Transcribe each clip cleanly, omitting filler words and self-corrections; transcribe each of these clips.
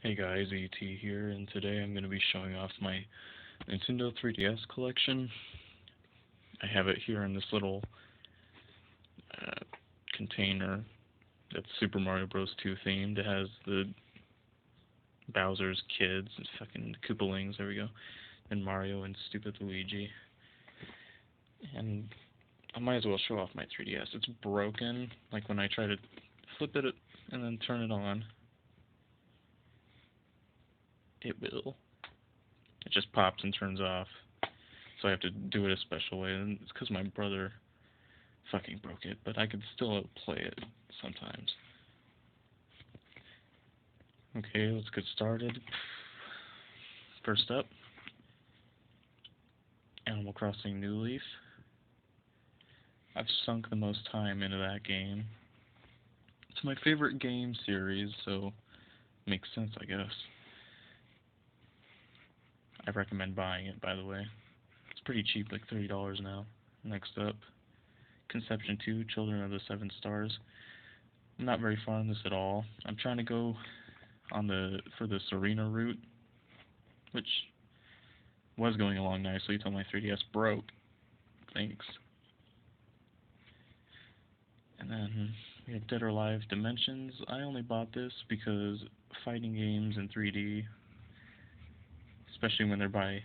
Hey guys, ET here, and today I'm going to be showing off my Nintendo 3DS collection. I have it here in this little uh, container that's Super Mario Bros. 2 themed. It has the Bowser's kids, fucking Koopalings, there we go, and Mario and stupid Luigi. And I might as well show off my 3DS. It's broken, like when I try to flip it and then turn it on, it will. It just pops and turns off. So I have to do it a special way, and it's because my brother fucking broke it, but I could still play it sometimes. Okay, let's get started. First up, Animal Crossing New Leaf. I've sunk the most time into that game. It's my favorite game series, so it makes sense, I guess. I recommend buying it, by the way. It's pretty cheap, like $30 now. Next up, Conception 2, Children of the Seven Stars. I'm not very far on this at all. I'm trying to go for the Serena route, which was going along nicely until my 3DS broke. Thanks. And then we have Dead or Alive Dimensions. I only bought this because fighting games in 3D, especially when they're by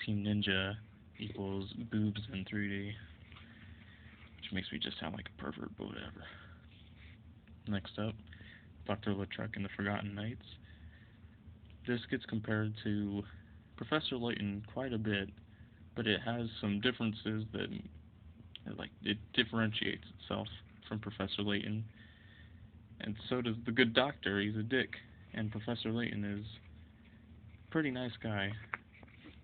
Team Ninja, equals boobs in 3D, which makes me just sound like a pervert, but whatever. Next up, Dr. LeTruck and the Forgotten Knights. This gets compared to Professor Layton quite a bit, but it has some differences that, like, it differentiates itself from Professor Layton. And so does the Good Doctor. He's a dick, and Professor Layton is a pretty nice guy.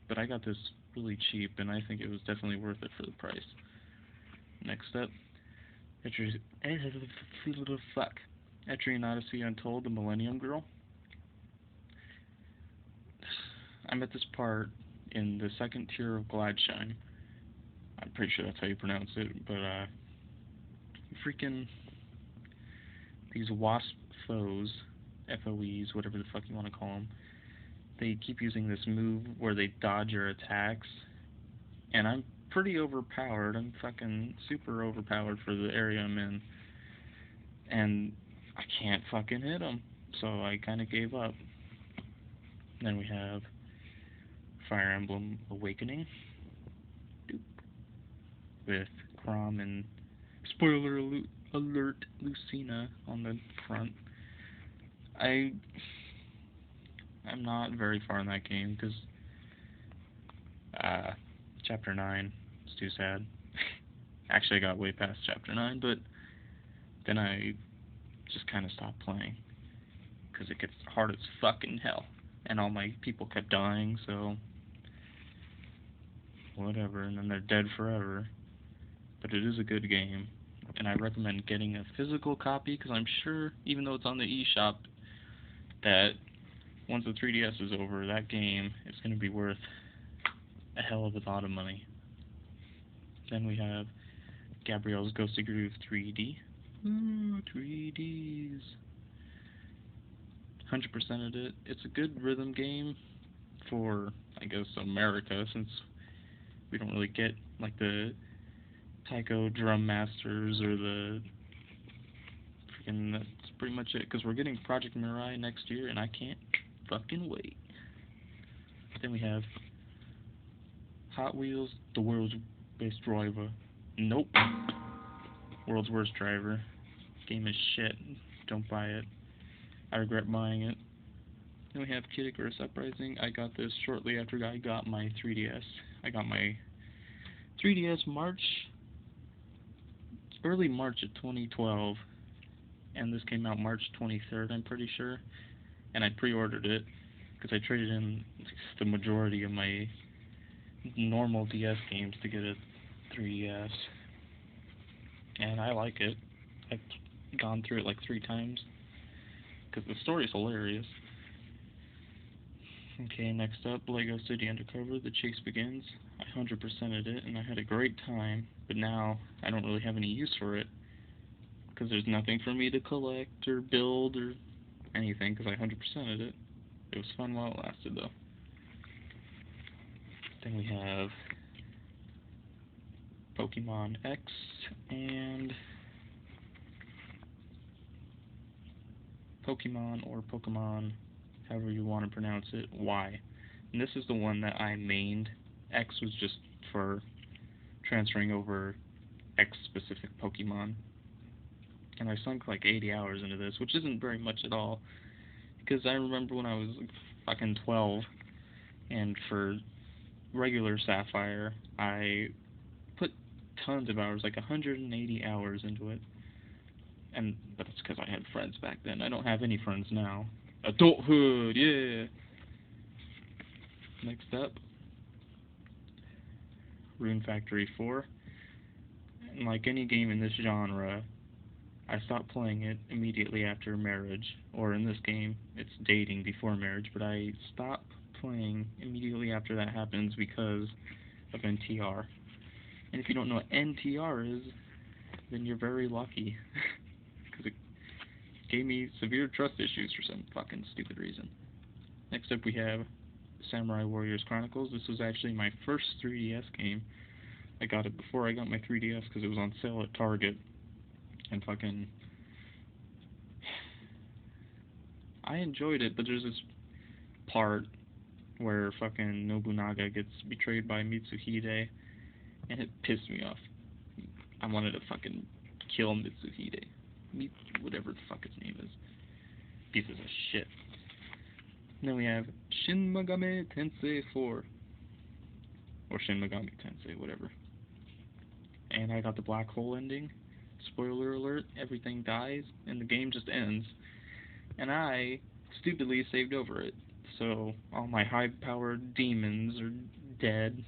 But I got this really cheap, and I think it was definitely worth it for the price. Next up, Etrian Odyssey Untold, the Millennium Girl. I'm at this part in the second tier of Gladshine. I'm pretty sure that's how you pronounce it, but freaking these wasp foes, FOEs, whatever the fuck you want to call them, they keep using this move where they dodge your attacks, and I'm pretty overpowered. I'm fucking super overpowered for the area I'm in, and I can't fucking hit them, so I kind of gave up. Then we have Fire Emblem Awakening with Chrom and spoiler alert Lucina on the front. I'm not very far in that game because Chapter 9 is too sad. Actually, I got way past Chapter 9, but then I just kind of stopped playing because it gets hard as fucking hell, and all my people kept dying, so whatever, and then they're dead forever. But it is a good game, and I recommend getting a physical copy because I'm sure, even though it's on the eShop, that once the 3DS is over, that game is going to be worth a hell of a lot of money. Then we have Gabrielle's Ghostly Groove 3D. Ooh, 3Ds. 100%ed it. It's a good rhythm game for, I guess, America, since we don't really get, like, the Taiko Drum Masters or the freaking, that's pretty much it, because we're getting Project Mirai next year, and I can't fucking wait. Then we have Hot Wheels, the world's best driver. Nope. World's worst driver. Game is shit. Don't buy it. I regret buying it. Then we have Kid Icarus Uprising. I got this shortly after I got my 3DS. I got my 3DS early March of 2012, and this came out March 23rd, I'm pretty sure. And I pre-ordered it because I traded in the majority of my normal DS games to get a 3DS, and I like it. I've gone through it like 3 times because the story is hilarious. Okay, next up, Lego City Undercover, The Chase Begins. I 100%ed it, and I had a great time, but now I don't really have any use for it because there's nothing for me to collect or build or anything because I 100%ed it. It was fun while it lasted, though. Then we have Pokemon X and Pokemon, or Pokemon, however you want to pronounce it, Y. And this is the one that I mained. X was just for transferring over X specific Pokemon. And I sunk like 80 hours into this, which isn't very much at all. Because I remember when I was like fucking 12, and for regular Sapphire, I put tons of hours, like 180 hours into it. But it's because I had friends back then. I don't have any friends now. Adulthood, yeah! Next up, Rune Factory 4. And like any game in this genre, I stopped playing it immediately after marriage, or in this game, it's dating before marriage, but I stopped playing immediately after that happens because of NTR. And if you don't know what NTR is, then you're very lucky, because it gave me severe trust issues for some fucking stupid reason. Next up we have Samurai Warriors Chronicles. This was actually my first 3DS game. I got it before I got my 3DS because it was on sale at Target. And fucking... I enjoyed it, but there's this part where fucking Nobunaga gets betrayed by Mitsuhide, and it pissed me off. I wanted to fucking kill Mitsuhide. Whatever the fuck his name is. Pieces of shit. And then we have Shin Megami Tensei 4. Or Shin Megami Tensei, whatever. And I got the black hole ending. Spoiler alert, everything dies, and the game just ends. And I stupidly saved over it. So all my high-powered demons are dead.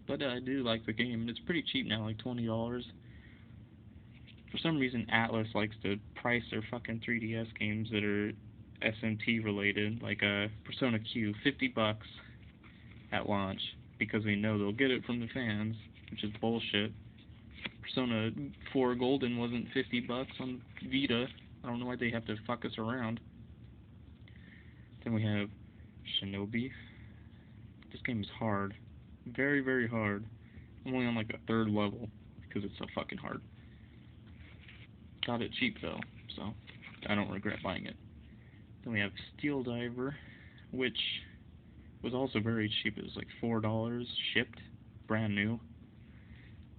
But I do like the game. It's pretty cheap now, like $20. For some reason, Atlas likes to price their fucking 3DS games that are SMT related, like Persona Q, $50 at launch, because they know they'll get it from the fans, which is bullshit. Persona 4 Golden wasn't $50 on Vita. I don't know why they have to fuck us around. Then we have Shinobi. This game is hard. Very, very hard. I'm only on like the 3rd level because it's so fucking hard. Got it cheap though, so I don't regret buying it. Then we have Steel Diver, which was also very cheap. It was like $4 shipped, brand new.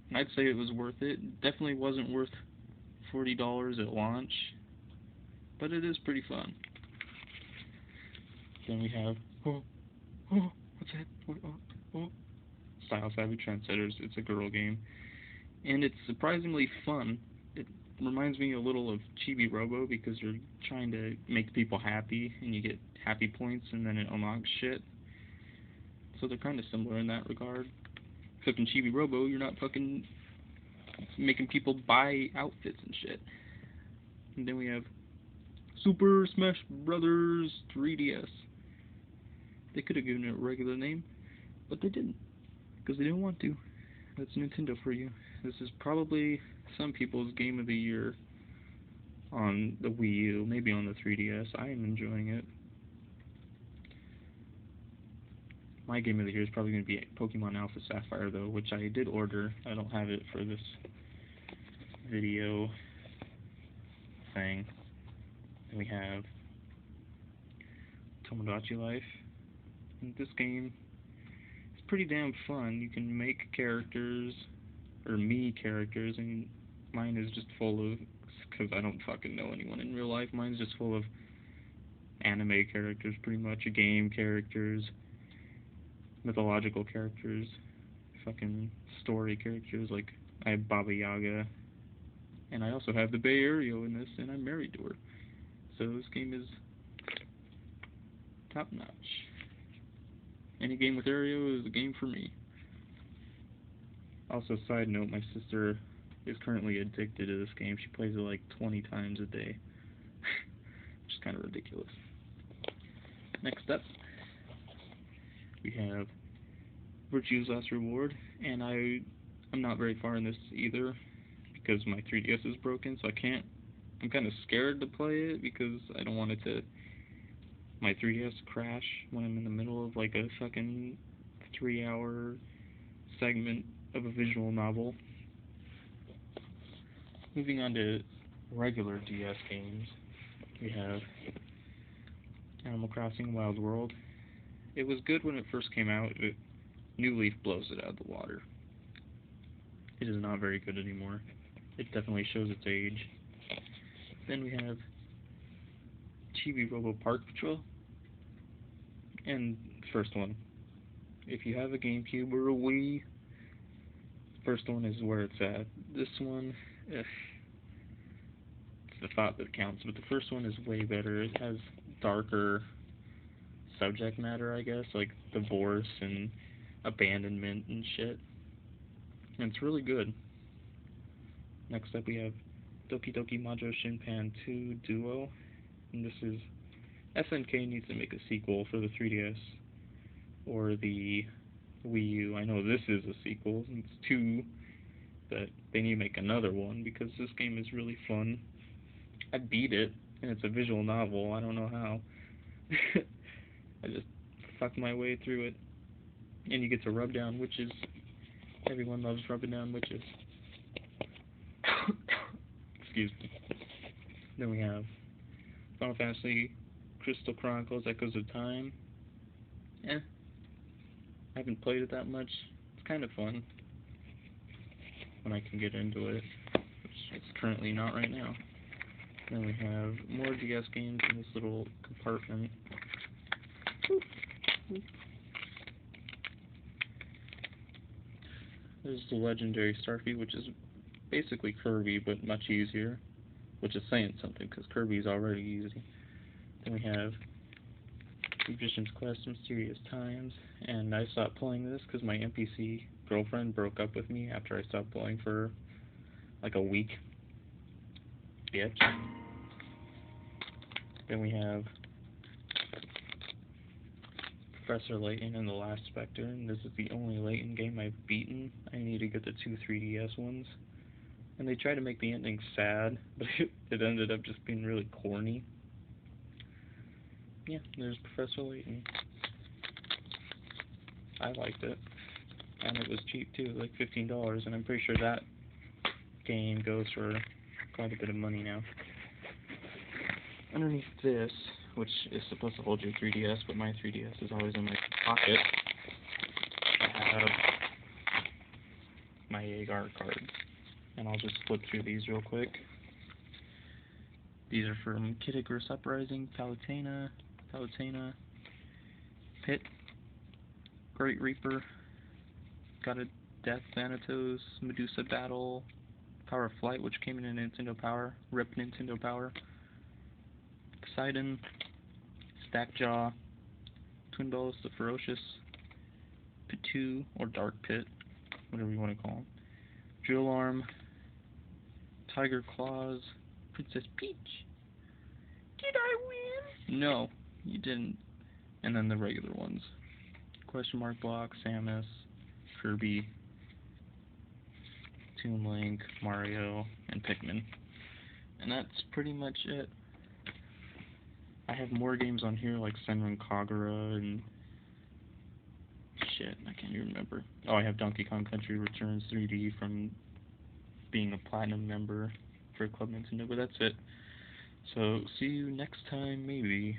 And I'd say it was worth it. Definitely wasn't worth $40 at launch, but it is pretty fun. Then we have what's that? Style Savvy Trendsetters. It's a girl game, and it's surprisingly fun. It reminds me a little of Chibi Robo because you're trying to make people happy, and you get happy points, and then it unlocks shit. So they're kind of similar in that regard. Except in Chibi Robo, you're not fucking making people buy outfits and shit. And then we have Super Smash Brothers 3DS. They could have given it a regular name, but they didn't, because they didn't want to. That's Nintendo for you. This is probably some people's game of the year on the Wii U, maybe on the 3DS. I am enjoying it. My game of the year is probably going to be Pokemon Alpha Sapphire, though, which I did order. I don't have it for this video thing. Then we have Tomodachi Life. And this game is pretty damn fun. You can make characters, or me characters, and mine is just full of, because I don't fucking know anyone in real life, mine's just full of anime characters, pretty much, game characters, mythological characters, fucking story characters, like I have Baba Yaga, and I also have the Bay Ariel in this, and I'm married to her. So this game is top notch. Any game with Aereo is a game for me. Also, side note, my sister is currently addicted to this game. She plays it like 20 times a day. Which is kind of ridiculous. Next up, we have Virtue's Last Reward, and I'm not very far in this either, because my 3DS is broken, so I can't. I'm kind of scared to play it, because I don't want it to my 3DS crash when I'm in the middle of like a fucking 3-hour segment of a visual novel. Moving on to regular DS games, we have Animal Crossing Wild World. It was good when it first came out. New Leaf blows it out of the water. It is not very good anymore. It definitely shows its age. Then we have Chibi Robo Park Patrol. And first one. If you have a GameCube or a Wii, first one is where it's at. This one, it's the thought that counts, but the first one is way better. It has darker subject matter, I guess, like divorce and abandonment and shit. And it's really good. Next up we have Doki Doki Majo Shinpan 2 Duo. And this is... SNK needs to make a sequel for the 3DS or the Wii U. I know this is a sequel. It's 2, but they need to make another one because this game is really fun. I beat it, and it's a visual novel. I don't know how. I just fucked my way through it. And you get to rub down witches. Everyone loves rubbing down witches. Excuse me. Then we have Final Fantasy Crystal Chronicles Echoes of Time. I haven't played it that much. It's kind of fun when I can get into it, which it's currently not right now. Then we have more DS games in this little compartment. There's the legendary Starfy, which is basically Kirby, but much easier, which is saying something, because Kirby's already easy. Then we have Magician's Quest, Mysterious Times, and I stopped playing this because my NPC girlfriend broke up with me after I stopped playing for like a week. Bitch. Then we have Professor Layton and the Last Spectre, and this is the only Layton game I've beaten. I need to get the 2 3DS ones. And they tried to make the ending sad, but it ended up just being really corny. Yeah, there's Professor Layton. I liked it. And it was cheap too, like $15, and I'm pretty sure that game goes for quite a bit of money now. Underneath this, which is supposed to hold your 3DS, but my 3DS is always in my pocket, I have my Agar cards. And I'll just flip through these real quick. These are from Kid Icarus Uprising, Palutena, Pit, Great Reaper, got a Death Thanatos, Medusa Battle, Power of Flight, which came in a Nintendo Power, RIP Nintendo Power, Poseidon, Stackjaw, Twin Bellows the Ferocious, Pitu, or Dark Pit, whatever you want to call him, Drill Arm, Tiger Claws, Princess Peach. Did I win? No, you didn't. And then the regular ones. Question Mark Block, Samus, Kirby, Toon Link, Mario, and Pikmin. And that's pretty much it. I have more games on here like Senran Kagura and shit, I can't even remember. Oh, I have Donkey Kong Country Returns 3D from being a platinum member for Club Nintendo, but that's it. So, see you next time, maybe.